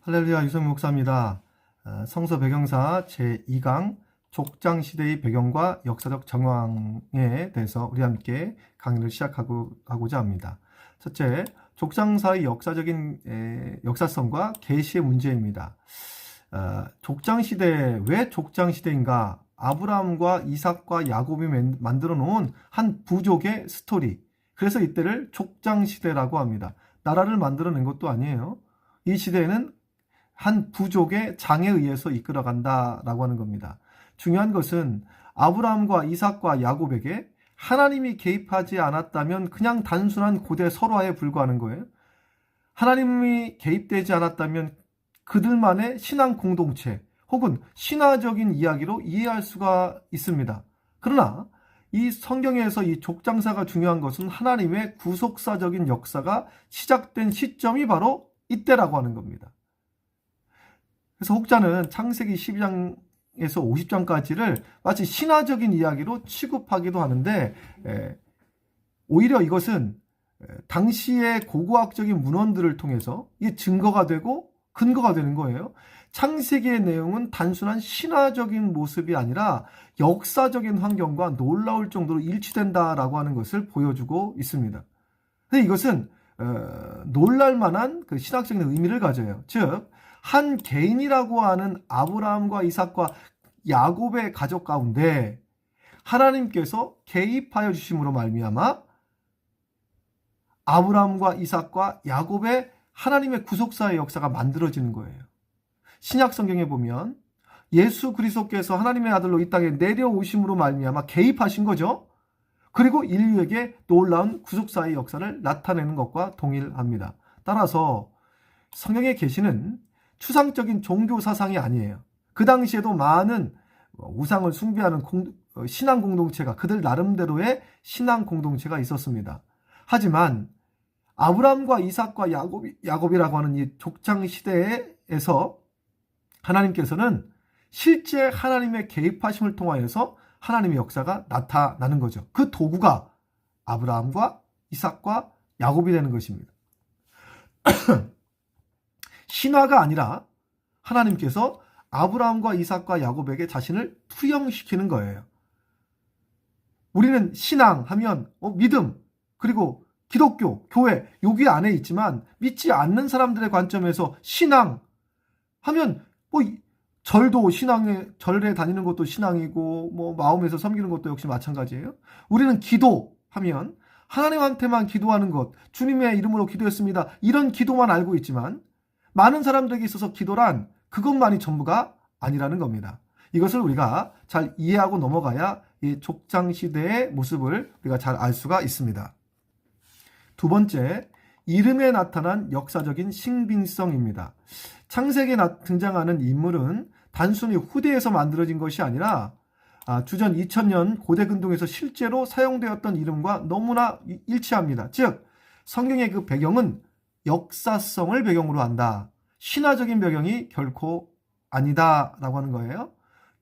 할렐루야, 유성민 목사입니다. 성서 배경사 제2강 족장시대의 배경과 역사적 정황에 대해서 우리 함께 강의를 시작하고자 합니다. 첫째, 족장사의 역사적인 역사성과 계시의 문제입니다. 족장시대, 왜 족장시대인가? 아브라함과 이삭과 야곱이 만들어 놓은 한 부족의 스토리. 그래서 이때를 족장시대라고 합니다. 나라를 만들어낸 것도 아니에요. 이 시대에는 한 부족의 장에 의해서 이끌어간다라고 하는 겁니다. 중요한 것은 아브라함과 이삭과 야곱에게 하나님이 개입하지 않았다면 그냥 단순한 고대 설화에 불과하는 거예요. 하나님이 개입되지 않았다면 그들만의 신앙 공동체 혹은 신화적인 이야기로 이해할 수가 있습니다. 그러나 이 성경에서 이 족장사가 중요한 것은 하나님의 구속사적인 역사가 시작된 시점이 바로 이때라고 하는 겁니다. 그래서 혹자는 창세기 12장에서 50장까지를 마치 신화적인 이야기로 취급하기도 하는데 오히려 이것은 당시의 고고학적인 문헌들을 통해서 이게 증거가 되고 근거가 되는 거예요. 창세기의 내용은 단순한 신화적인 모습이 아니라 역사적인 환경과 놀라울 정도로 일치된다라고 하는 것을 보여주고 있습니다. 근데 이것은 놀랄 만한 그 신학적인 의미를 가져요. 즉, 한 개인이라고 하는 아브라함과 이삭과 야곱의 가족 가운데 하나님께서 개입하여 주심으로 말미암아 아브라함과 이삭과 야곱의 하나님의 구속사의 역사가 만들어지는 거예요. 신약 성경에 보면 예수 그리스도께서 하나님의 아들로 이 땅에 내려오심으로 말미암아 개입하신 거죠. 그리고 인류에게 놀라운 구속사의 역사를 나타내는 것과 동일합니다. 따라서 성경의 계시는 추상적인 종교 사상이 아니에요. 그 당시에도 많은 우상을 숭배하는 신앙 공동체가 그들 나름대로의 신앙 공동체가 있었습니다. 하지만 아브라함과 이삭과 야곱이라고 하는 이 족장 시대에서 하나님께서는 실제 하나님의 개입하심을 통하여서 하나님의 역사가 나타나는 거죠. 그 도구가 아브라함과 이삭과 야곱이 되는 것입니다. 신화가 아니라 하나님께서 아브라함과 이삭과 야곱에게 자신을 투영시키는 거예요. 우리는 신앙하면 믿음 그리고 기독교, 교회 여기 안에 있지만 믿지 않는 사람들의 관점에서 신앙하면 절도 절에 다니는 것도 신앙이고 마음에서 섬기는 것도 역시 마찬가지예요. 우리는 기도하면 하나님한테만 기도하는 것, 주님의 이름으로 기도했습니다. 이런 기도만 알고 있지만 많은 사람들에게 있어서 기도란 그것만이 전부가 아니라는 겁니다. 이것을 우리가 잘 이해하고 넘어가야 이 족장시대의 모습을 우리가 잘 알 수가 있습니다. 두 번째, 이름에 나타난 역사적인 신빙성입니다. 창세기에 등장하는 인물은 단순히 후대에서 만들어진 것이 아니라 주전 2000년 고대 근동에서 실제로 사용되었던 이름과 너무나 일치합니다. 즉, 성경의 그 배경은 역사성을 배경으로 한다. 신화적인 배경이 결코 아니다라고 하는 거예요.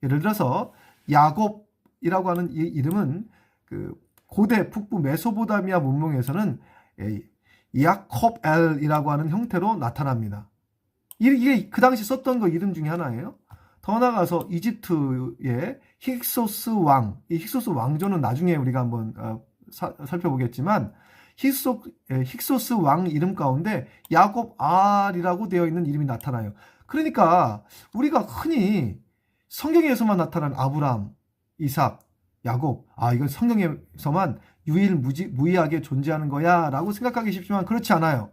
예를 들어서 야곱이라고 하는 이 이름은 그 고대 북부 메소포타미아 문명에서는 야콥엘이라고 하는 형태로 나타납니다. 이게 그 당시 썼던 거 이름 중에 하나예요. 더 나아가서 이집트의 힉소스 왕, 이 힉소스 왕조는 나중에 우리가 한번 살펴보겠지만 힉소스 왕 이름 가운데 야곱 알이라고 되어 있는 이름이 나타나요. 그러니까 우리가 흔히 성경에서만 나타난 아브라함, 이삭, 야곱, 이건 성경에서만 유일무이하게 존재하는 거야 라고 생각하기 쉽지만 그렇지 않아요.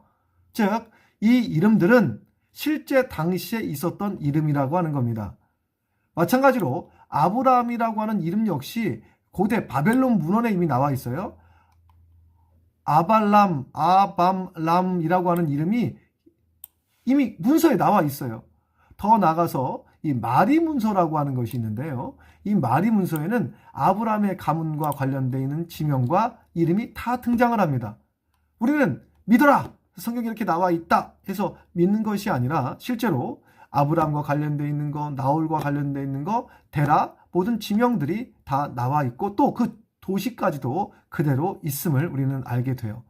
즉, 이 이름들은 실제 당시에 있었던 이름이라고 하는 겁니다. 마찬가지로 아브라함이라고 하는 이름 역시 고대 바벨론 문헌에 이미 나와 있어요. 아밤람이라고 하는 이름이 이미 문서에 나와 있어요. 더 나아가서 이 마리 문서라고 하는 것이 있는데요. 이 마리 문서에는 아브라함의 가문과 관련되어 있는 지명과 이름이 다 등장을 합니다. 우리는 믿어라! 성경에 이렇게 나와 있다 해서 믿는 것이 아니라 실제로 아브라함과 관련되어 있는 거, 나홀과 관련되어 있는 거, 데라 모든 지명들이 다 나와 있고 또 그 도시까지도 그대로 있음을 우리는 알게 돼요.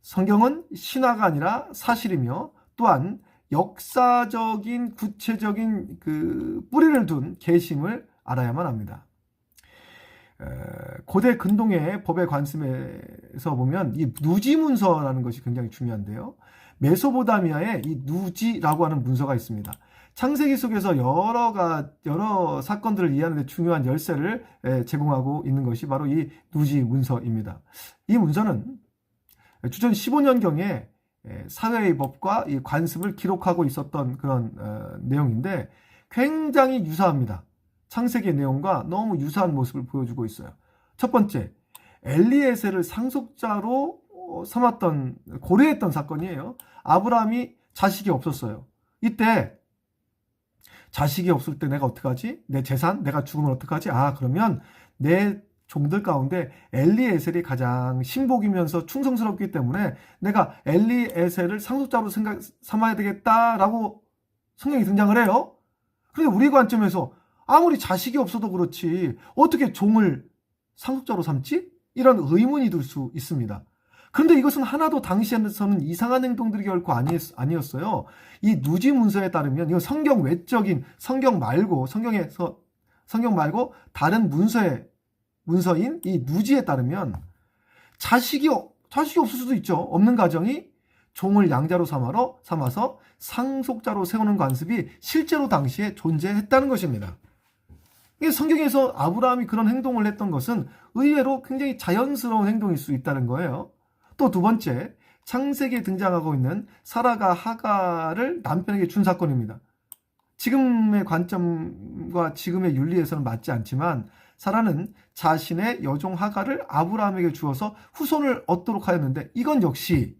성경은 신화가 아니라 사실이며 또한 역사적인 구체적인 그 뿌리를 둔 계심을 알아야만 합니다. 고대 근동의 법의 관점에서 보면 이 누지 문서라는 것이 굉장히 중요한데요. 메소포타미아에 이 누지라고 하는 문서가 있습니다. 창세기 속에서 여러 사건들을 이해하는 데 중요한 열쇠를 제공하고 있는 것이 바로 이 누지 문서입니다. 이 문서는 주전 15년경에 사회의 법과 이 관습을 기록하고 있었던 그런 내용인데 굉장히 유사합니다. 창세기의 내용과 너무 유사한 모습을 보여주고 있어요. 첫 번째, 엘리에셀을 상속자로 고려했던 사건이에요. 아브라함이 자식이 없었어요. 이때 자식이 없을 때 내가 어떡하지? 내 재산? 내가 죽으면 어떡하지? 그러면 내 종들 가운데 엘리에셀이 가장 신복이면서 충성스럽기 때문에 내가 엘리에셀을 상속자로 삼아야 되겠다라고 성경이 등장을 해요. 그런데 우리 관점에서 아무리 자식이 없어도 그렇지 어떻게 종을 상속자로 삼지? 이런 의문이 들 수 있습니다. 그런데 이것은 하나도 당시에서는 이상한 행동들이 결코 아니었어요. 이 누지 문서에 따르면 이건 성경 외적인 성경 말고 다른 문서인 이 누지에 따르면 자식이 없을 수도 있죠. 없는 가정이 종을 양자로 삼아서 상속자로 세우는 관습이 실제로 당시에 존재했다는 것입니다. 성경에서 아브라함이 그런 행동을 했던 것은 의외로 굉장히 자연스러운 행동일 수 있다는 거예요. 또 두 번째, 창세기에 등장하고 있는 사라가 하갈을 남편에게 준 사건입니다. 지금의 관점과 지금의 윤리에서는 맞지 않지만 사라는 자신의 여종 하갈을 아브라함에게 주어서 후손을 얻도록 하였는데 이건 역시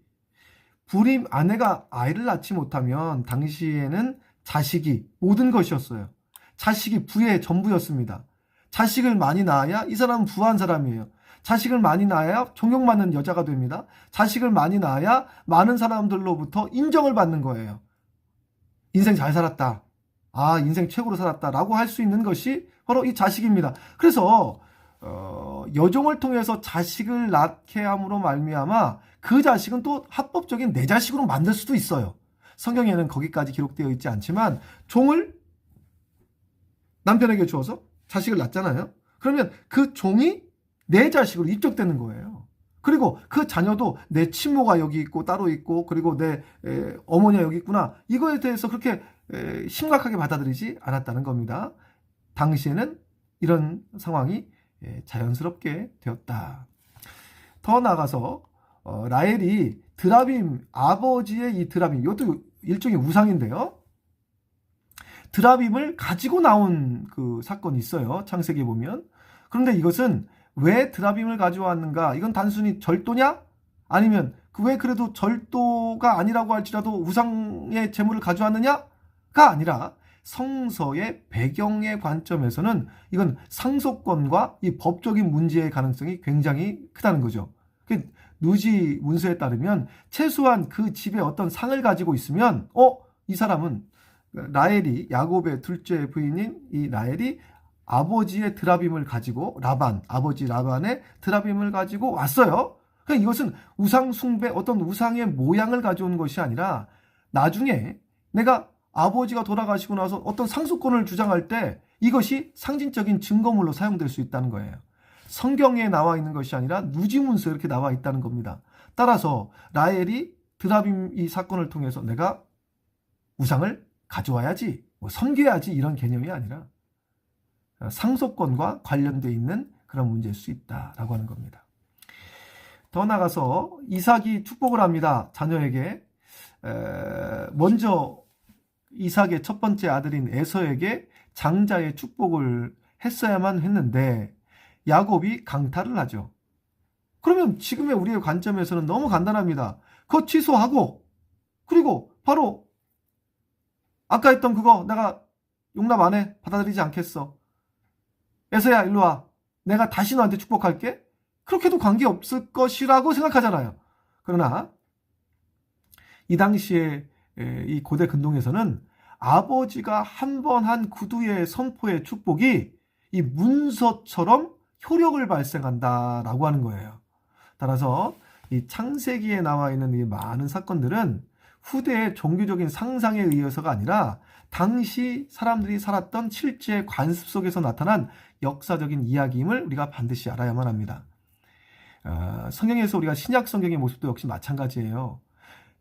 아내가 아이를 낳지 못하면 당시에는 자식이 모든 것이었어요. 자식이 부의 전부였습니다. 자식을 많이 낳아야 이 사람은 부한 사람이에요. 자식을 많이 낳아야 존경받는 여자가 됩니다. 자식을 많이 낳아야 많은 사람들로부터 인정을 받는 거예요. 인생 잘 살았다. 인생 최고로 살았다. 라고 할 수 있는 것이 바로 이 자식입니다. 그래서 여종을 통해서 자식을 낳게 함으로 말미암아 그 자식은 또 합법적인 내 자식으로 만들 수도 있어요. 성경에는 거기까지 기록되어 있지 않지만 종을 남편에게 주어서 자식을 낳잖아요. 그러면 그 종이 내 자식으로 입적되는 거예요. 그리고 그 자녀도 내 친모가 여기 있고 따로 있고 그리고 내 어머니가 여기 있구나. 이거에 대해서 그렇게 심각하게 받아들이지 않았다는 겁니다. 당시에는 이런 상황이 자연스럽게 되었다. 더 나아가서 라헬이 아버지의 이 드라빔, 이것도 일종의 우상인데요. 드라빔을 가지고 나온 그 사건이 있어요. 창세기에 보면. 그런데 이것은 왜 드라빔을 가져왔는가? 이건 단순히 절도냐? 아니면 왜 그래도 절도가 아니라고 할지라도 우상의 제물을 가져왔느냐가 아니라 성서의 배경의 관점에서는 이건 상속권과 이 법적인 문제의 가능성이 굉장히 크다는 거죠. 누지 문서에 따르면 최소한 그 집에 어떤 상을 가지고 있으면 이 사람은 라헬이 야곱의 둘째 부인인 이 라헬이 아버지의 드라빔을 가지고 아버지 라반의 드라빔을 가지고 왔어요. 그러니까 이것은 우상 숭배, 어떤 우상의 모양을 가져온 것이 아니라 나중에 내가 아버지가 돌아가시고 나서 어떤 상속권을 주장할 때 이것이 상징적인 증거물로 사용될 수 있다는 거예요. 성경에 나와 있는 것이 아니라 누지문서에 이렇게 나와 있다는 겁니다. 따라서 라헬이 드라빔 이 사건을 통해서 내가 우상을 가져와야지, 섬겨야지 이런 개념이 아니라 상속권과 관련되어 있는 그런 문제일 수 있다라고 하는 겁니다. 더 나아가서 이삭이 축복을 합니다. 자녀에게. 먼저 이삭의 첫 번째 아들인 에서에게 장자의 축복을 했어야만 했는데 야곱이 강탈을 하죠. 그러면 지금의 우리의 관점에서는 너무 간단합니다. 그거 취소하고 그리고 바로 아까 했던 그거 내가 용납 안 해. 받아들이지 않겠어. 에서야 일로 와. 내가 다시 너한테 축복할게. 그렇게도 관계없을 것이라고 생각하잖아요. 그러나 이 당시에 이 고대 근동에서는 아버지가 한 번 한 구두의 선포의 축복이 이 문서처럼 효력을 발생한다라고 하는 거예요. 따라서 이 창세기에 나와 있는 이 많은 사건들은 후대의 종교적인 상상에 의해서가 아니라 당시 사람들이 살았던 실제 관습 속에서 나타난 역사적인 이야기임을 우리가 반드시 알아야만 합니다. 성경에서 우리가 신약 성경의 모습도 역시 마찬가지예요.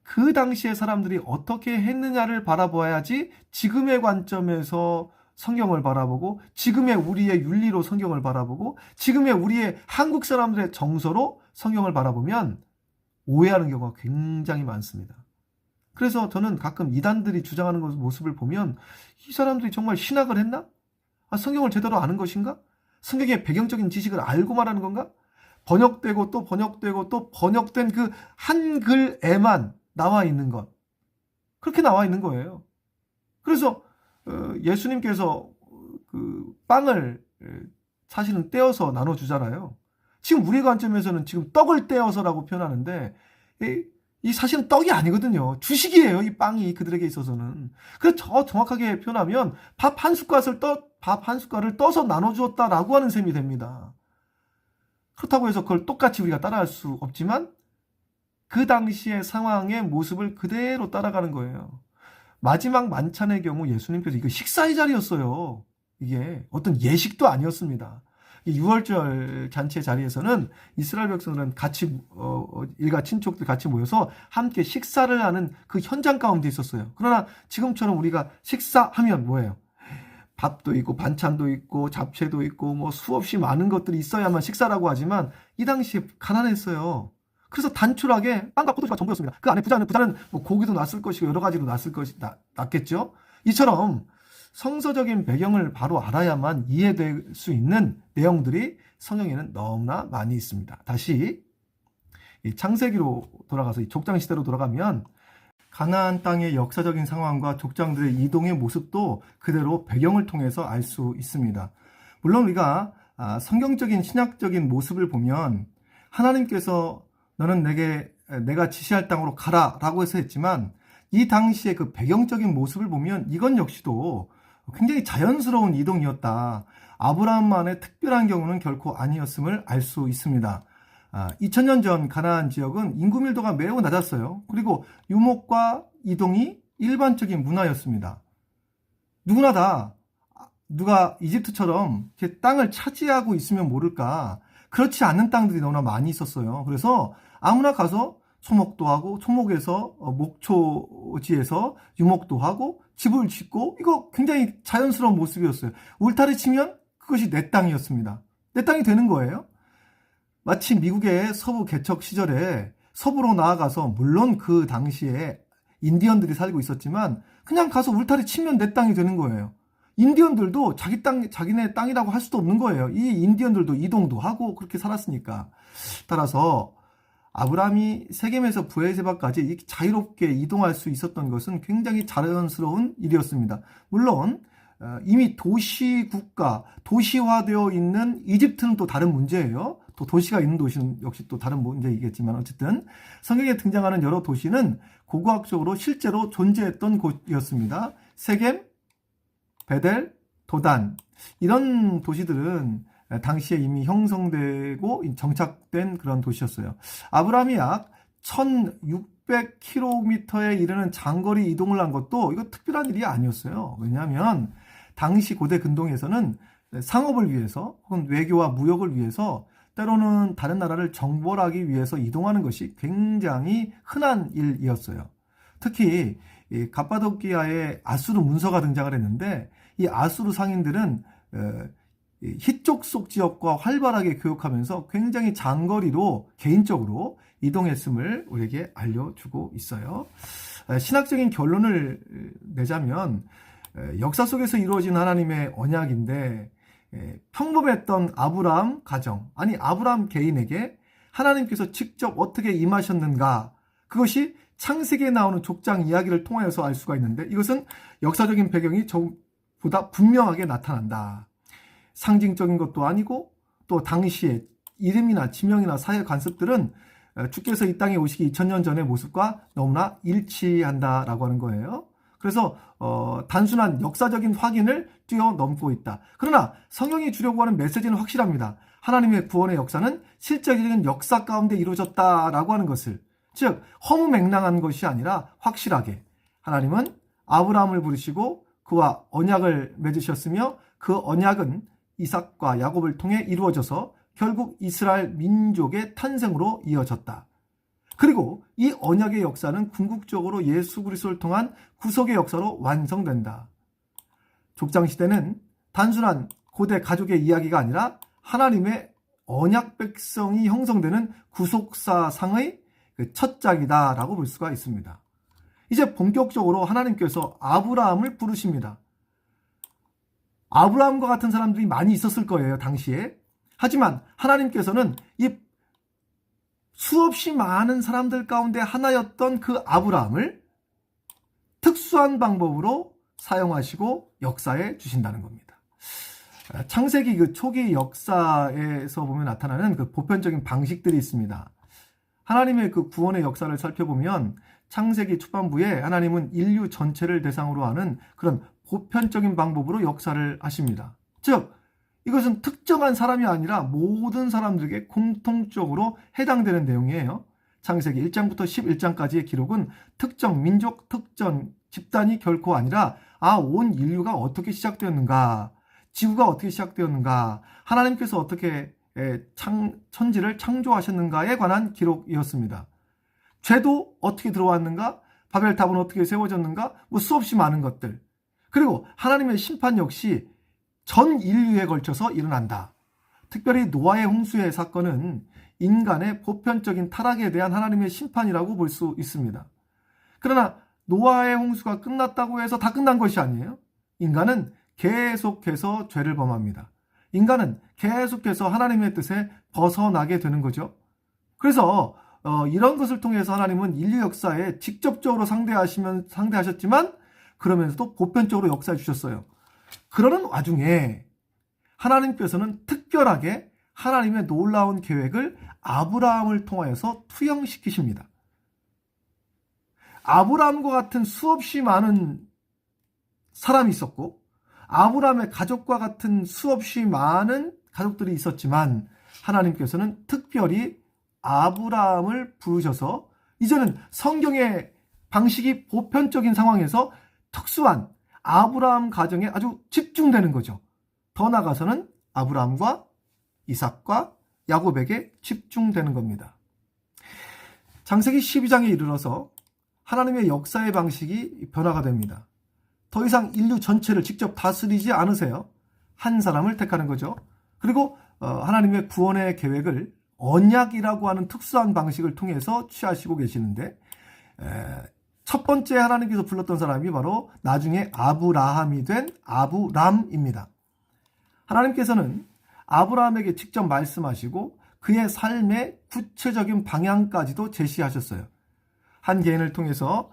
그 당시에 사람들이 어떻게 했느냐를 바라봐야지 지금의 관점에서 성경을 바라보고, 지금의 우리의 윤리로 성경을 바라보고, 지금의 우리의 한국 사람들의 정서로 성경을 바라보면 오해하는 경우가 굉장히 많습니다. 그래서 저는 가끔 이단들이 주장하는 모습을 보면 이 사람들이 정말 신학을 했나? 성경을 제대로 아는 것인가? 성경의 배경적인 지식을 알고 말하는 건가? 번역되고 또 번역되고 또 번역된 그 한글에만 나와 있는 것. 그렇게 나와 있는 거예요. 그래서 예수님께서 그 빵을 사실은 떼어서 나눠주잖아요. 지금 우리 관점에서는 지금 떡을 떼어서라고 표현하는데 이 사실은 떡이 아니거든요. 주식이에요. 이 빵이 그들에게 있어서는. 그래서 더 정확하게 표현하면 밥 한 숟갈을 떠서 나눠주었다라고 하는 셈이 됩니다. 그렇다고 해서 그걸 똑같이 우리가 따라할 수 없지만 그 당시의 상황의 모습을 그대로 따라가는 거예요. 마지막 만찬의 경우 예수님께서 이거 식사의 자리였어요. 이게 어떤 예식도 아니었습니다. 6월절 잔치 자리에서는 이스라엘 백성들은 같이 일가 친족들 같이 모여서 함께 식사를 하는 그 현장 가운데 있었어요. 그러나 지금처럼 우리가 식사하면 뭐예요? 밥도 있고 반찬도 있고 잡채도 있고 뭐 수없이 많은 것들이 있어야만 식사라고 하지만 이 당시에 가난했어요. 그래서 단촐하게 빵과 포도주가 전부였습니다. 그 안에 부자는 뭐 고기도 놨을 것이고 여러 가지로 놨겠죠. 이처럼 성서적인 배경을 바로 알아야만 이해될 수 있는 내용들이 성경에는 너무나 많이 있습니다. 다시 이 창세기로 돌아가서 이 족장 시대로 돌아가면 가나안 땅의 역사적인 상황과 족장들의 이동의 모습도 그대로 배경을 통해서 알 수 있습니다. 물론 우리가 성경적인 신약적인 모습을 보면 하나님께서 너는 내가 지시할 땅으로 가라 라고 해서 했지만 이 당시의 그 배경적인 모습을 보면 이건 역시도 굉장히 자연스러운 이동이었다. 아브라함만의 특별한 경우는 결코 아니었음을 알 수 있습니다. 2000년 전 가나안 지역은 인구 밀도가 매우 낮았어요. 그리고 유목과 이동이 일반적인 문화였습니다. 누가 이집트처럼 이렇게 땅을 차지하고 있으면 모를까, 그렇지 않은 땅들이 너무나 많이 있었어요. 그래서 아무나 가서 소목도 하고, 소목에서 목초지에서 유목도 하고 집을 짓고, 이거 굉장히 자연스러운 모습이었어요. 울타리 치면 그것이 내 땅이었습니다. 내 땅이 되는 거예요. 마치 미국의 서부 개척 시절에 서부로 나아가서, 물론 그 당시에 인디언들이 살고 있었지만 그냥 가서 울타리 치면 내 땅이 되는 거예요. 인디언들도 자기네 땅이라고 할 수도 없는 거예요. 이 인디언들도 이동도 하고 그렇게 살았으니까. 따라서 아브라함이 세겜에서 브에세바까지 자유롭게 이동할 수 있었던 것은 굉장히 자연스러운 일이었습니다. 물론 이미 도시화되어 있는 이집트는 또 다른 문제예요. 또 도시가 있는 도시는 역시 또 다른 문제이겠지만, 어쨌든 성경에 등장하는 여러 도시는 고고학적으로 실제로 존재했던 곳이었습니다. 세겜, 베델, 도단, 이런 도시들은 당시에 이미 형성되고 정착된 그런 도시였어요. 아브라함이 약 1600km에 이르는 장거리 이동을 한 것도 이거 특별한 일이 아니었어요. 왜냐하면 당시 고대 근동에서는 상업을 위해서 혹은 외교와 무역을 위해서 때로는 다른 나라를 정벌하기 위해서 이동하는 것이 굉장히 흔한 일이었어요. 특히 갑바도키아에 아수르 문서가 등장을 했는데, 이 아수르 상인들은 히쪽 속 지역과 활발하게 교역하면서 굉장히 장거리로 개인적으로 이동했음을 우리에게 알려주고 있어요. 신학적인 결론을 내자면 역사 속에서 이루어진 하나님의 언약인데, 평범했던 아브라함 가정, 아니 아브라함 개인에게 하나님께서 직접 어떻게 임하셨는가, 그것이 창세기에 나오는 족장 이야기를 통하여서 알 수가 있는데, 이것은 역사적인 배경이 보다 분명하게 나타난다. 상징적인 것도 아니고, 또 당시의 이름이나 지명이나 사회 관습들은 주께서 이 땅에 오시기 2000년 전의 모습과 너무나 일치한다라고 하는 거예요. 그래서 단순한 역사적인 확인을 뛰어넘고 있다. 그러나 성경이 주려고 하는 메시지는 확실합니다. 하나님의 구원의 역사는 실제적인 역사 가운데 이루어졌다라고 하는 것을, 즉 허무맹랑한 것이 아니라 확실하게 하나님은 아브라함을 부르시고 그와 언약을 맺으셨으며 그 언약은 이삭과 야곱을 통해 이루어져서 결국 이스라엘 민족의 탄생으로 이어졌다. 그리고 이 언약의 역사는 궁극적으로 예수 그리스도를 통한 구속의 역사로 완성된다. 족장시대는 단순한 고대 가족의 이야기가 아니라 하나님의 언약 백성이 형성되는 구속사상의 첫 장이다라고 볼 수가 있습니다. 이제 본격적으로 하나님께서 아브라함을 부르십니다. 아브라함과 같은 사람들이 많이 있었을 거예요, 당시에. 하지만 하나님께서는 이 수없이 많은 사람들 가운데 하나였던 그 아브라함을 특수한 방법으로 사용하시고 역사에 주신다는 겁니다. 창세기 그 초기 역사에서 보면 나타나는 그 보편적인 방식들이 있습니다. 하나님의 그 구원의 역사를 살펴보면 창세기 초반부에 하나님은 인류 전체를 대상으로 하는 그런 보편적인 방법으로 역사를 하십니다. 즉 이것은 특정한 사람이 아니라 모든 사람들에게 공통적으로 해당되는 내용이에요. 창세기 1장부터 11장까지의 기록은 특정 민족, 특정 집단이 결코 아니라 온 인류가 어떻게 시작되었는가, 지구가 어떻게 시작되었는가, 하나님께서 어떻게 천지를 창조하셨는가에 관한 기록이었습니다. 죄도 어떻게 들어왔는가, 바벨탑은 어떻게 세워졌는가, 수없이 많은 것들. 그리고 하나님의 심판 역시 전 인류에 걸쳐서 일어난다. 특별히 노아의 홍수의 사건은 인간의 보편적인 타락에 대한 하나님의 심판이라고 볼 수 있습니다. 그러나 노아의 홍수가 끝났다고 해서 다 끝난 것이 아니에요. 인간은 계속해서 죄를 범합니다. 인간은 계속해서 하나님의 뜻에 벗어나게 되는 거죠. 그래서 이런 것을 통해서 하나님은 인류 역사에 직접적으로 상대하셨지만 그러면서도 보편적으로 역사해 주셨어요. 그러는 와중에 하나님께서는 특별하게 하나님의 놀라운 계획을 아브라함을 통하여서 투영시키십니다. 아브라함과 같은 수없이 많은 사람이 있었고 아브라함의 가족과 같은 수없이 많은 가족들이 있었지만 하나님께서는 특별히 아브라함을 부르셔서 이제는 성경의 방식이 보편적인 상황에서 특수한 아브라함 가정에 아주 집중되는 거죠. 더 나아가서는 아브라함과 이삭과 야곱에게 집중되는 겁니다. 창세기 12장에 이르러서 하나님의 역사의 방식이 변화가 됩니다. 더 이상 인류 전체를 직접 다스리지 않으세요. 한 사람을 택하는 거죠. 그리고 하나님의 구원의 계획을 언약이라고 하는 특수한 방식을 통해서 취하시고 계시는데 첫 번째 하나님께서 불렀던 사람이 바로 나중에 아브라함이 된 아브람입니다. 하나님께서는 아브라함에게 직접 말씀하시고 그의 삶의 구체적인 방향까지도 제시하셨어요. 한 개인을 통해서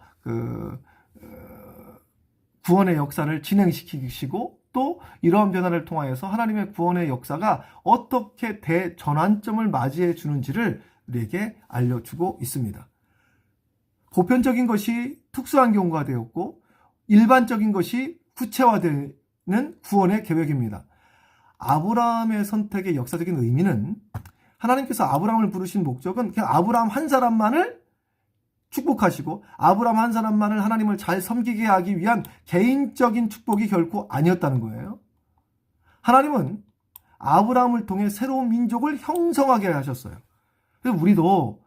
구원의 역사를 진행시키시고 또 이러한 변화를 통하여서 하나님의 구원의 역사가 어떻게 대전환점을 맞이해 주는지를 우리에게 알려주고 있습니다. 보편적인 것이 특수한 경우가 되었고 일반적인 것이 구체화되는 구원의 계획입니다. 아브라함의 선택의 역사적인 의미는 하나님께서 아브라함을 부르신 목적은 그냥 아브라함 한 사람만을 축복하시고 아브라함 한 사람만을 하나님을 잘 섬기게 하기 위한 개인적인 축복이 결코 아니었다는 거예요. 하나님은 아브라함을 통해 새로운 민족을 형성하게 하셨어요. 그래서 우리도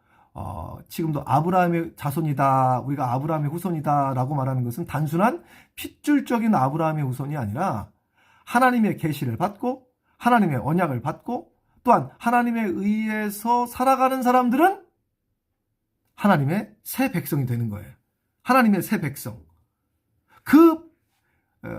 지금도 아브라함의 자손이다, 우리가 아브라함의 후손이다 라고 말하는 것은 단순한 핏줄적인 아브라함의 후손이 아니라 하나님의 계시를 받고 하나님의 언약을 받고 또한 하나님에 의해서 살아가는 사람들은 하나님의 새 백성이 되는 거예요. 하나님의 새 백성. 그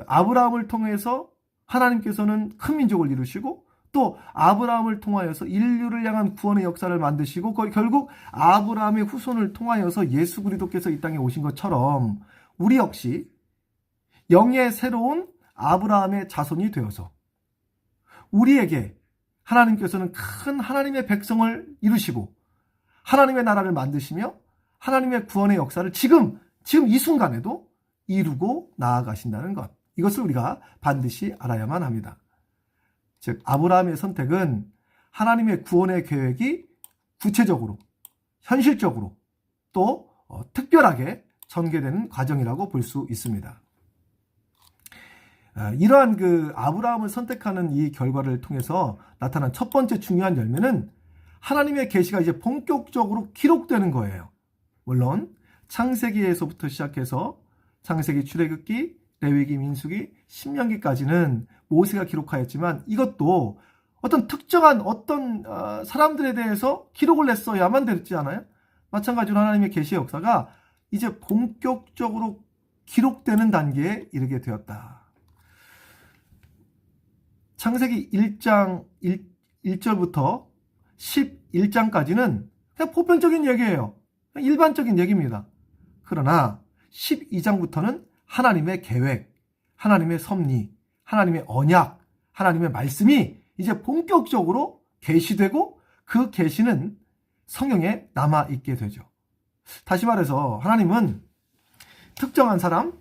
아브라함을 통해서 하나님께서는 큰 민족을 이루시고 또 아브라함을 통하여서 인류를 향한 구원의 역사를 만드시고 결국 아브라함의 후손을 통하여서 예수 그리스도께서 이 땅에 오신 것처럼 우리 역시 영의 새로운 아브라함의 자손이 되어서 우리에게 하나님께서는 큰 하나님의 백성을 이루시고 하나님의 나라를 만드시며 하나님의 구원의 역사를 지금 이 순간에도 이루고 나아가신다는 것. 이것을 우리가 반드시 알아야만 합니다. 즉 아브라함의 선택은 하나님의 구원의 계획이 구체적으로 현실적으로 또 특별하게 전개되는 과정이라고 볼 수 있습니다. 이러한 아브라함을 선택하는 이 결과를 통해서 나타난 첫 번째 중요한 열매는 하나님의 계시가 이제 본격적으로 기록되는 거예요. 물론 창세기에서부터 시작해서 창세기, 출애굽기, 레위기, 민수기, 신명기까지는 모세가 기록하였지만 이것도 어떤 특정한 사람들에 대해서 기록을 냈어야만 되지 않아요? 마찬가지로 하나님의 계시의 역사가 이제 본격적으로 기록되는 단계에 이르게 되었다. 창세기 1장 1절부터 11장까지는 그냥 보편적인 얘기예요. 일반적인 얘기입니다. 그러나 12장부터는 하나님의 계획, 하나님의 섭리, 하나님의 언약, 하나님의 말씀이 이제 본격적으로 계시되고 그 계시는 성경에 남아있게 되죠. 다시 말해서 하나님은 특정한 사람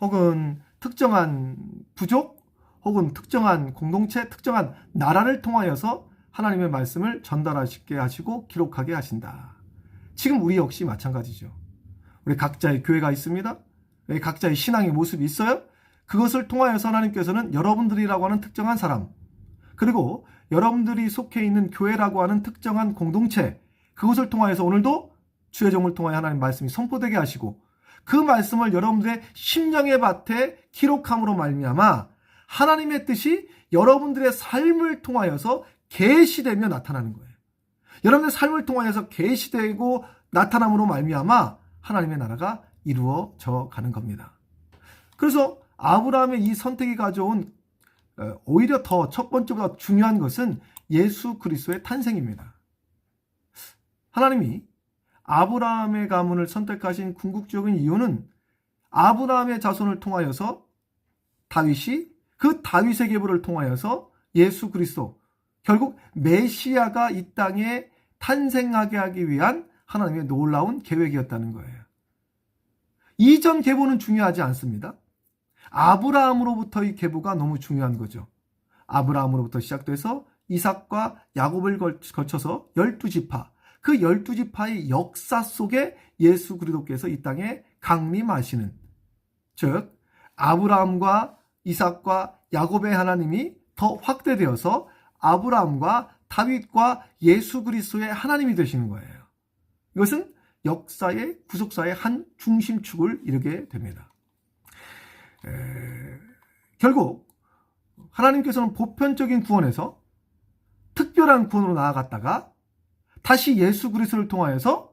혹은 특정한 부족 혹은 특정한 공동체, 특정한 나라를 통하여서 하나님의 말씀을 전달하시게 하시고 기록하게 하신다. 지금 우리 역시 마찬가지죠. 우리 각자의 교회가 있습니다. 우리 각자의 신앙의 모습이 있어요. 그것을 통하여서 하나님께서는 여러분들이라고 하는 특정한 사람, 그리고 여러분들이 속해 있는 교회라고 하는 특정한 공동체, 그것을 통하여서 오늘도 주의 종을 통하여 하나님 말씀이 선포되게 하시고 그 말씀을 여러분들의 심령의 밭에 기록함으로 말미암아 하나님의 뜻이 여러분들의 삶을 통하여서 계시되며 나타나는 거예요. 여러분의 삶을 통하여서 계시되고 나타남으로 말미암아 하나님의 나라가 이루어져 가는 겁니다. 그래서 아브라함의 이 선택이 가져온 오히려 더 첫 번째보다 중요한 것은 예수 그리스도의 탄생입니다. 하나님이 아브라함의 가문을 선택하신 궁극적인 이유는 아브라함의 자손을 통하여서 다윗이 그 다윗의 계보를 통하여서 예수 그리스도, 결국 메시아가 이 땅에 탄생하게 하기 위한 하나님의 놀라운 계획이었다는 거예요. 이전 계보는 중요하지 않습니다. 아브라함으로부터의 계보가 너무 중요한 거죠. 아브라함으로부터 시작돼서 이삭과 야곱을 거쳐서 12지파, 그 12지파의 역사 속에 예수 그리스도께서 이 땅에 강림하시는, 즉 아브라함과 이삭과 야곱의 하나님이 더 확대되어서 아브라함과 다윗과 예수 그리스도의 하나님이 되시는 거예요. 이것은 역사의 구속사의 한 중심축을 이루게 됩니다. 결국 하나님께서는 보편적인 구원에서 특별한 구원으로 나아갔다가 다시 예수 그리스도를 통하여서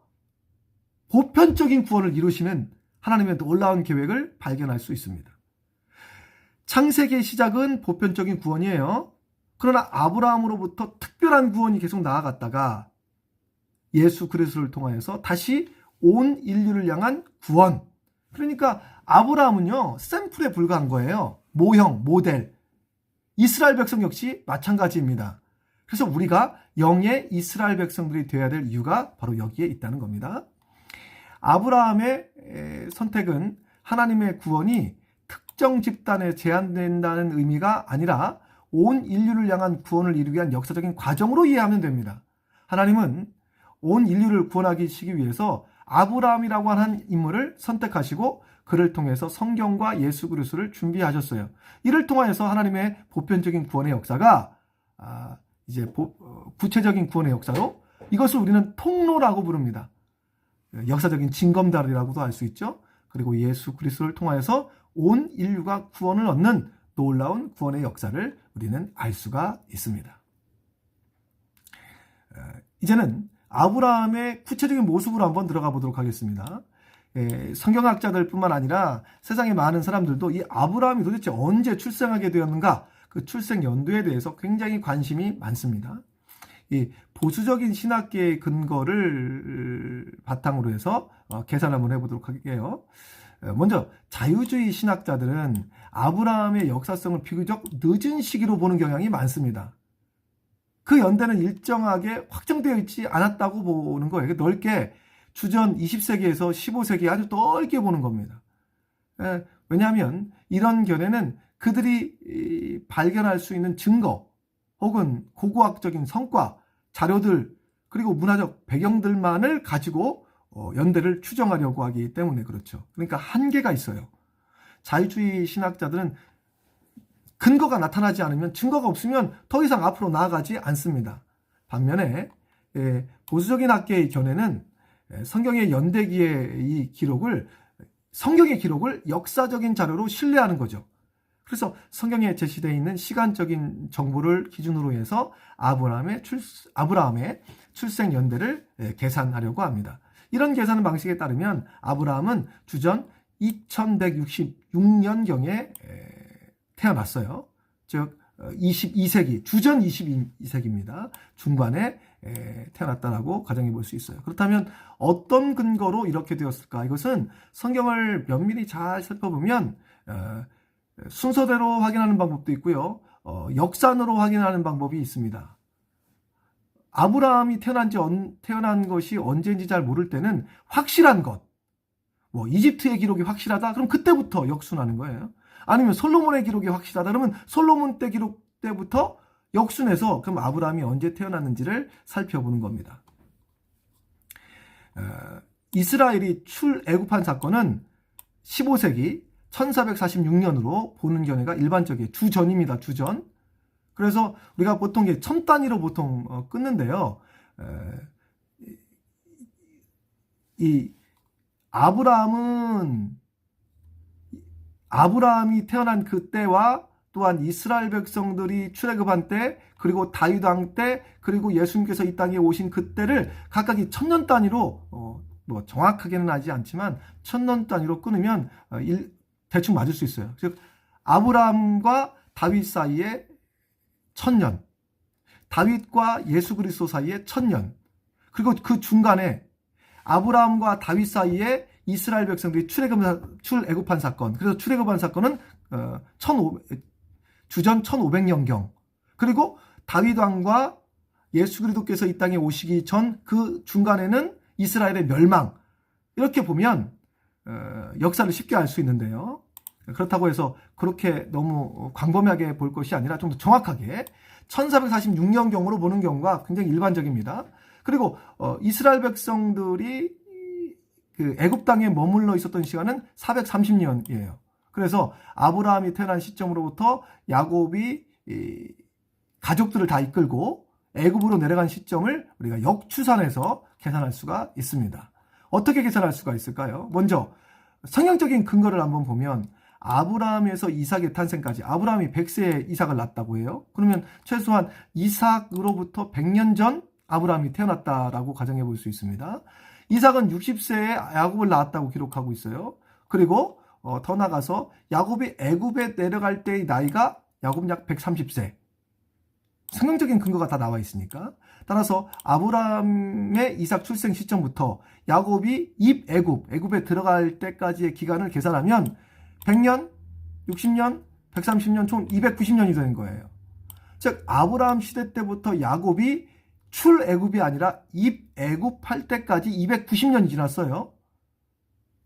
보편적인 구원을 이루시는 하나님의 놀라운 계획을 발견할 수 있습니다. 창세기의 시작은 보편적인 구원이에요. 그러나 아브라함으로부터 특별한 구원이 계속 나아갔다가 예수 그리스도를 통하여서 다시 온 인류를 향한 구원. 그러니까 아브라함은요, 샘플에 불과한 거예요. 모형, 모델. 이스라엘 백성 역시 마찬가지입니다. 그래서 우리가 영의 이스라엘 백성들이 되어야 될 이유가 바로 여기에 있다는 겁니다. 아브라함의 선택은 하나님의 구원이 특정 집단에 제한된다는 의미가 아니라 온 인류를 향한 구원을 이루기 위한 역사적인 과정으로 이해하면 됩니다. 하나님은 온 인류를 구원하시기 위해서 아브라함이라고 하는 인물을 선택하시고 그를 통해서 성경과 예수 그리스도를 준비하셨어요. 이를 통하여서 하나님의 보편적인 구원의 역사가 이제 구체적인 구원의 역사로, 이것을 우리는 통로라고 부릅니다. 역사적인 징검다리라고도 할 수 있죠. 그리고 예수 그리스도를 통하여서 온 인류가 구원을 얻는 놀라운 구원의 역사를 우리는 알 수가 있습니다. 이제는 아브라함의 구체적인 모습으로 한번 들어가 보도록 하겠습니다. 성경학자들 뿐만 아니라 세상의 많은 사람들도 이 아브라함이 도대체 언제 출생하게 되었는가, 그 출생 연도에 대해서 굉장히 관심이 많습니다. 이 보수적인 신학계의 근거를 바탕으로 해서 계산을 한번 해보도록 할게요. 먼저 자유주의 신학자들은 아브라함의 역사성을 비교적 늦은 시기로 보는 경향이 많습니다. 그 연대는 일정하게 확정되어 있지 않았다고 보는 거예요. 넓게 주전 20세기에서 15세기 아주 넓게 보는 겁니다. 왜냐하면 이런 견해는 그들이 발견할 수 있는 증거 혹은 고고학적인 성과, 자료들, 그리고 문화적 배경들만을 가지고 연대를 추정하려고 하기 때문에 그렇죠. 그러니까 한계가 있어요. 자유주의 신학자들은 근거가 나타나지 않으면, 증거가 없으면 더 이상 앞으로 나아가지 않습니다. 반면에 보수적인 학계의 견해는 성경의 연대기의 이 기록을, 성경의 기록을 역사적인 자료로 신뢰하는 거죠. 그래서 성경에 제시되어 있는 시간적인 정보를 기준으로 해서 아브라함의 출생 연대를 계산하려고 합니다. 이런 계산 방식에 따르면 아브라함은 주전 2166년경에 태어났어요. 즉 22세기, 주전 22세기입니다. 중반에 태어났다라고 가정해 볼 수 있어요. 그렇다면 어떤 근거로 이렇게 되었을까? 이것은 성경을 면밀히 잘 살펴보면 순서대로 확인하는 방법도 있고요. 역산으로 확인하는 방법이 있습니다. 아브라함이 태어난 것이 언제인지 잘 모를 때는 확실한 것, 이집트의 기록이 확실하다? 그럼 그때부터 역순하는 거예요. 아니면 솔로몬의 기록이 확실하다? 그러면 솔로몬 때 기록 때부터 역순해서 그럼 아브라함이 언제 태어났는지를 살펴보는 겁니다. 이스라엘이 출애굽한 사건은 15세기 1446년으로 보는 견해가 일반적이에요. 주전입니다. 주전. 그래서 우리가 보통 천 단위로 보통 끊는데요. 이 아브라함이 태어난 그때와 또한 이스라엘 백성들이 출애굽한 때, 그리고 다윗 왕 때, 그리고 예수님께서 이 땅에 오신 그때를 각각이 천년 단위로 정확하게는 하지 않지만 천년 단위로 끊으면 대충 맞을 수 있어요. 즉 아브라함과 다윗 사이에 1000년, 다윗과 예수 그리스도 사이에 1000년, 그리고 그 중간에 아브라함과 다윗 사이에 이스라엘 백성들이 출애굽한 사건, 그래서 출애굽한 사건은 주전 1500년경, 그리고 다윗 왕과 예수 그리스도께서 이 땅에 오시기 전 그 중간에는 이스라엘의 멸망. 이렇게 보면 역사를 쉽게 알 수 있는데요. 그렇다고 해서 그렇게 너무 광범위하게 볼 것이 아니라 좀 더 정확하게 1446년경으로 보는 경우가 굉장히 일반적입니다. 그리고 이스라엘 백성들이 그 애굽 땅에 머물러 있었던 시간은 430년이에요. 그래서 아브라함이 태어난 시점으로부터 야곱이 가족들을 다 이끌고 애굽으로 내려간 시점을 우리가 역추산해서 계산할 수가 있습니다. 어떻게 계산할 수가 있을까요? 먼저 성경적인 근거를 한번 보면 아브라함에서 이삭의 탄생까지, 아브라함이 100세에 이삭을 낳았다고 해요. 그러면 최소한 이삭으로부터 100년 전 아브라함이 태어났다라고 가정해 볼 수 있습니다. 이삭은 60세에 야곱을 낳았다고 기록하고 있어요. 그리고 더 나가서 야곱이 애굽에 내려갈 때의 나이가 야곱 약 130세. 성경적인 근거가 다 나와 있으니까. 따라서 아브라함의 이삭 출생 시점부터 야곱이 애굽에 들어갈 때까지의 기간을 계산하면 100년, 60년, 130년 총 290년이 되는 거예요. 즉 아브라함 시대 때부터 야곱이 출애굽이 아니라 입애굽할 때까지 290년이 지났어요.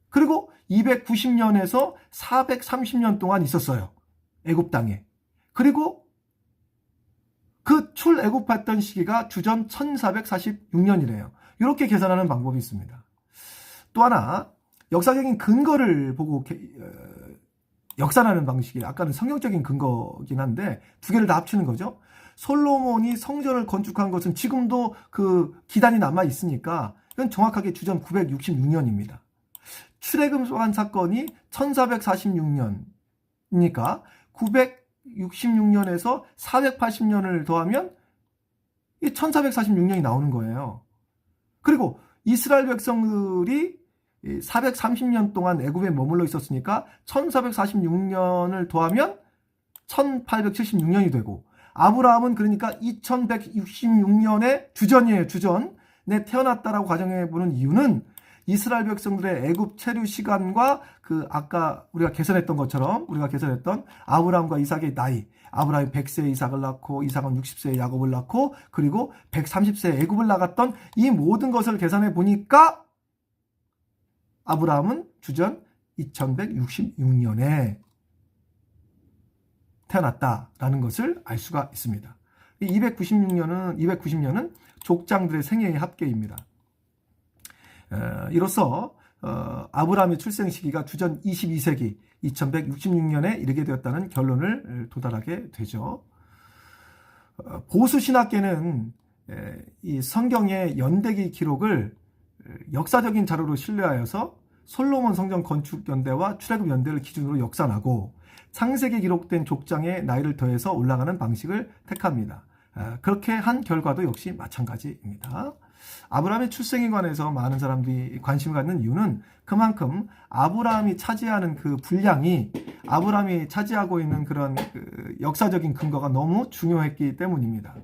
그리고 290년에서 430년 동안 있었어요. 애굽 땅에. 그리고 그 출애굽했던 시기가 주전 1446년이래요. 이렇게 계산하는 방법이 있습니다. 또 하나 역사적인 근거를 보고 역산하는 방식이 아까는 성경적인 근거긴 한데 두 개를 다 합치는 거죠. 솔로몬이 성전을 건축한 것은 지금도 그 기단이 남아 있으니까 이건 정확하게 주전 966년입니다. 출애굽한 사건이 1446년이니까 966년에서 480년을 더하면 이 1446년이 나오는 거예요. 그리고 이스라엘 백성들이 430년 동안 애굽에 머물러 있었으니까 1446년을 더하면 1876년이 되고, 아브라함은 그러니까 2166년에 주전이에요. 주전에 태어났다라고 가정해 보는 이유는 이스라엘 백성들의 애굽 체류 시간과 그 아까 우리가 계산했던 것처럼 우리가 계산했던 아브라함과 이삭의 나이, 아브라함이 100세에 이삭을 낳고 이삭은 60세에 야곱을 낳고 그리고 130세에 애굽을 나갔던 이 모든 것을 계산해 보니까 아브라함은 주전 2166년에 태어났다라는 것을 알 수가 있습니다. 290년은 족장들의 생애의 합계입니다. 이로써 아브라함의 출생 시기가 주전 22세기 2166년에 이르게 되었다는 결론을 도달하게 되죠. 보수 신학계는 이 성경의 연대기 기록을 역사적인 자료로 신뢰하여서 솔로몬 성전 건축 연대와 출애굽 연대를 기준으로 역산하고 창세기에 기록된 족장의 나이를 더해서 올라가는 방식을 택합니다. 그렇게 한 결과도 역시 마찬가지입니다. 아브라함의 출생에 관해서 많은 사람들이 관심을 갖는 이유는 그만큼 아브라함이 차지하는 그 분량이 아브라함이 차지하고 있는 그런 역사적인 근거가 너무 중요했기 때문입니다.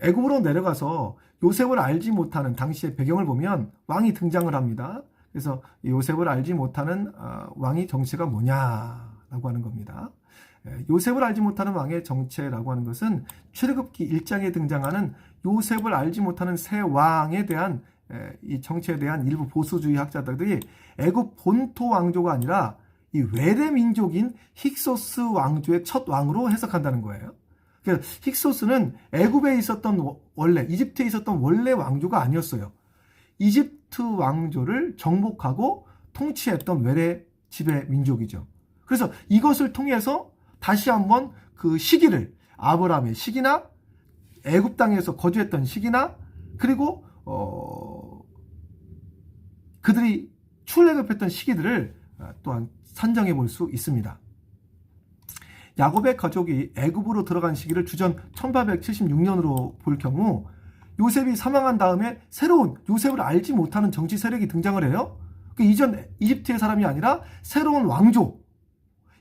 애굽으로 내려가서 요셉을 알지 못하는 당시의 배경을 보면 왕이 등장을 합니다. 그래서 요셉을 알지 못하는 왕의 정체가 뭐냐라고 하는 겁니다. 요셉을 알지 못하는 왕의 정체라고 하는 것은 출애굽기 1장에 등장하는 요셉을 알지 못하는 새 왕에 대한 이 정체에 대한 일부 보수주의 학자들이 애굽 본토 왕조가 아니라 이 외래 민족인 힉소스 왕조의 첫 왕으로 해석한다는 거예요. 그래서 힉소스는 애굽에 있었던 원래 이집트에 있었던 원래 왕조가 아니었어요. 이집트 왕조를 정복하고 통치했던 외래 지배 민족이죠. 그래서 이것을 통해서 다시 한번 그 시기를 아브라함의 시기나 애굽 땅에서 거주했던 시기나 그리고 그들이 출애굽했던 시기들을 또한 산정해 볼 수 있습니다. 야곱의 가족이 애굽으로 들어간 시기를 주전 1876년으로 볼 경우 요셉이 사망한 다음에 새로운 요셉을 알지 못하는 정치 세력이 등장을 해요. 그 이전 이집트의 사람이 아니라 새로운 왕조.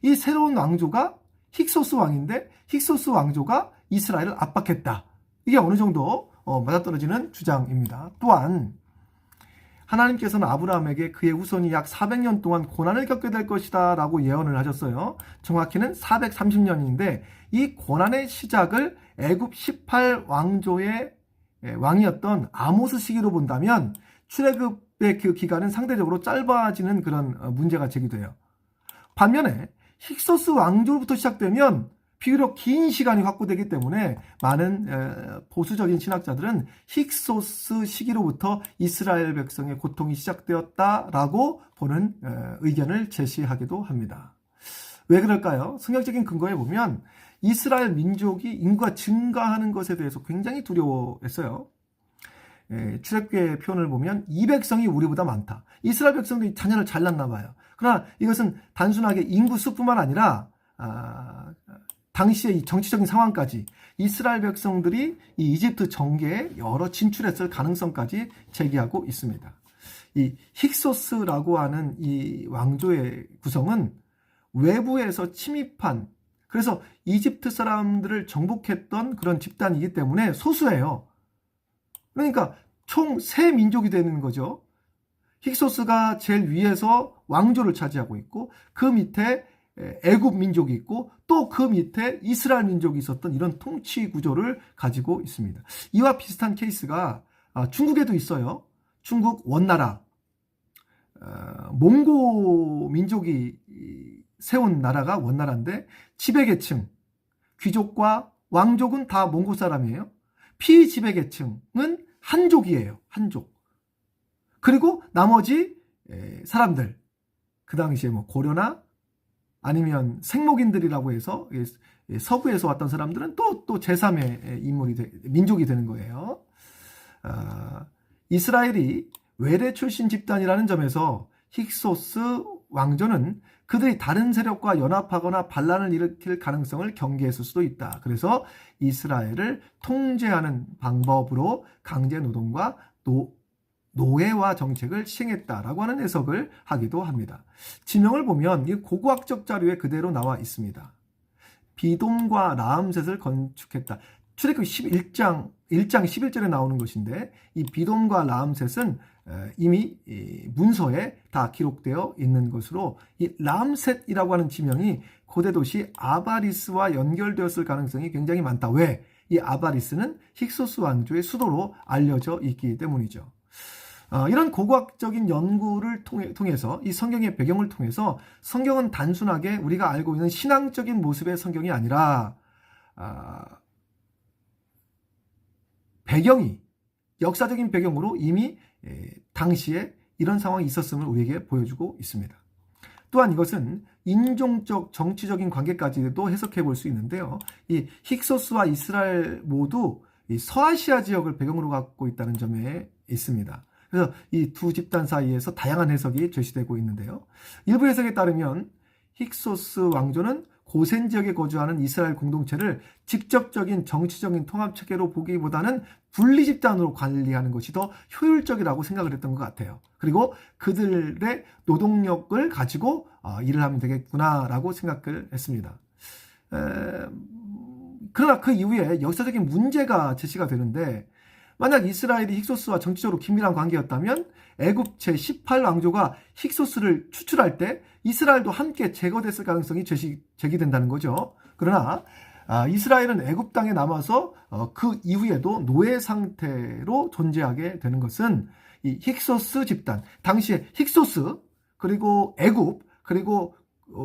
이 새로운 왕조가 힉소스 왕인데 힉소스 왕조가 이스라엘을 압박했다. 이게 어느 정도 맞아떨어지는 주장입니다. 또한 하나님께서는 아브라함에게 그의 후손이 약 400년 동안 고난을 겪게 될 것이다 라고 예언을 하셨어요. 정확히는 430년인데 이 고난의 시작을 애굽 18왕조의 왕이었던 아모스 시기로 본다면 출애굽의 그 기간은 상대적으로 짧아지는 그런 문제가 제기돼요. 반면에 힉소스 왕조로부터 시작되면 비교적 긴 시간이 확보되기 때문에 많은 보수적인 신학자들은 힉소스 시기로부터 이스라엘 백성의 고통이 시작되었다라고 보는 의견을 제시하기도 합니다. 왜 그럴까요? 성경적인 근거에 보면 이스라엘 민족이 인구가 증가하는 것에 대해서 굉장히 두려워했어요. 출애굽기의 표현을 보면 이 백성이 우리보다 많다. 이스라엘 백성들이 자녀를 잘 낳나 봐요. 그러나 이것은 단순하게 인구 수뿐만 아니라 당시의 이 정치적인 상황까지 이스라엘 백성들이 이 이집트 정계에 여러 진출했을 가능성까지 제기하고 있습니다. 이 힉소스라고 하는 이 왕조의 구성은 외부에서 침입한 그래서 이집트 사람들을 정복했던 그런 집단이기 때문에 소수예요. 그러니까 총 세 민족이 되는 거죠. 힉소스가 제일 위에서 왕조를 차지하고 있고 그 밑에 애굽 민족이 있고 또 그 밑에 이스라엘 민족이 있었던 이런 통치 구조를 가지고 있습니다. 이와 비슷한 케이스가 중국에도 있어요. 중국 원나라 몽고 민족이 세운 나라가 원나라인데 지배계층 귀족과 왕족은 다 몽고 사람이에요. 피지배계층은 한족이에요. 한족. 그리고 나머지 사람들 그 당시에 뭐 고려나 아니면 생목인들이라고 해서 서부에서 왔던 사람들은 또 제3의 민족이 되는 거예요. 이스라엘이 외래 출신 집단이라는 점에서 힉소스 왕조는 그들이 다른 세력과 연합하거나 반란을 일으킬 가능성을 경계했을 수도 있다. 그래서 이스라엘을 통제하는 방법으로 강제 노동과 노예화 정책을 시행했다라고 하는 해석을 하기도 합니다. 지명을 보면 이 고고학적 자료에 그대로 나와 있습니다. 비돔과 라암셋을 건축했다. 출애굽기 1장 11절에 나오는 것인데 이 비돔과 라암셋은 이미 문서에 다 기록되어 있는 것으로 이 라암셋이라고 하는 지명이 고대 도시 아바리스와 연결되었을 가능성이 굉장히 많다. 왜? 이 아바리스는 힉소스 왕조의 수도로 알려져 있기 때문이죠. 이런 고고학적인 연구를 통해서 이 성경의 배경을 통해서 성경은 단순하게 우리가 알고 있는 신앙적인 모습의 성경이 아니라 배경이 역사적인 배경으로 이미 당시에 이런 상황이 있었음을 우리에게 보여주고 있습니다. 또한 이것은 인종적 정치적인 관계까지도 해석해 볼 수 있는데요. 이 힉소스와 이스라엘 모두 이 서아시아 지역을 배경으로 갖고 있다는 점에 있습니다. 그래서 이 두 집단 사이에서 다양한 해석이 제시되고 있는데요. 일부 해석에 따르면 힉소스 왕조는 고센 지역에 거주하는 이스라엘 공동체를 직접적인 정치적인 통합 체계로 보기보다는 분리 집단으로 관리하는 것이 더 효율적이라고 생각을 했던 것 같아요. 그리고 그들의 노동력을 가지고 일을 하면 되겠구나라고 생각을 했습니다. 그러나 그 이후에 역사적인 문제가 제시가 되는데, 만약 이스라엘이 힉소스와 정치적으로 긴밀한 관계였다면 애굽 제18왕조가 힉소스를 추출할 때 이스라엘도 함께 제거됐을 가능성이 제기된다는 거죠. 그러나 이스라엘은 애굽 땅에 남아서 그 이후에도 노예 상태로 존재하게 되는 것은 이 힉소스 집단, 당시에 힉소스 그리고 애굽 그리고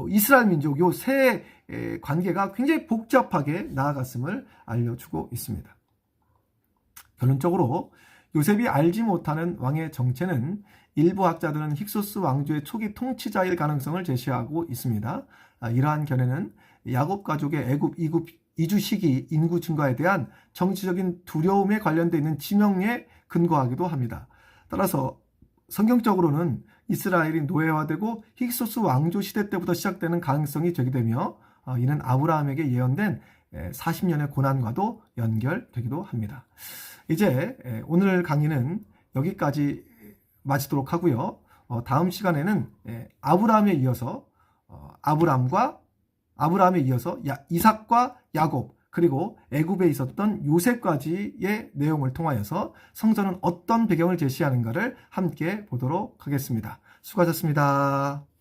이스라엘 민족 요 세 관계가 굉장히 복잡하게 나아갔음을 알려주고 있습니다. 결론적으로 요셉이 알지 못하는 왕의 정체는 일부 학자들은 힉소스 왕조의 초기 통치자일 가능성을 제시하고 있습니다. 이러한 견해는 야곱 가족의 애굽 이주 시기 인구 증가에 대한 정치적인 두려움에 관련되어 있는 지명에 근거하기도 합니다. 따라서 성경적으로는 이스라엘이 노예화되고 힉소스 왕조 시대 때부터 시작되는 가능성이 제기되며 이는 아브라함에게 예언된 40년의 고난과도 연결되기도 합니다. 이제 오늘 강의는 여기까지 마치도록 하고요. 다음 시간에는 아브라함에 이어서 이삭과 야곱 그리고 애굽에 있었던 요셉까지의 내용을 통하여서 성서는 어떤 배경을 제시하는가를 함께 보도록 하겠습니다. 수고하셨습니다.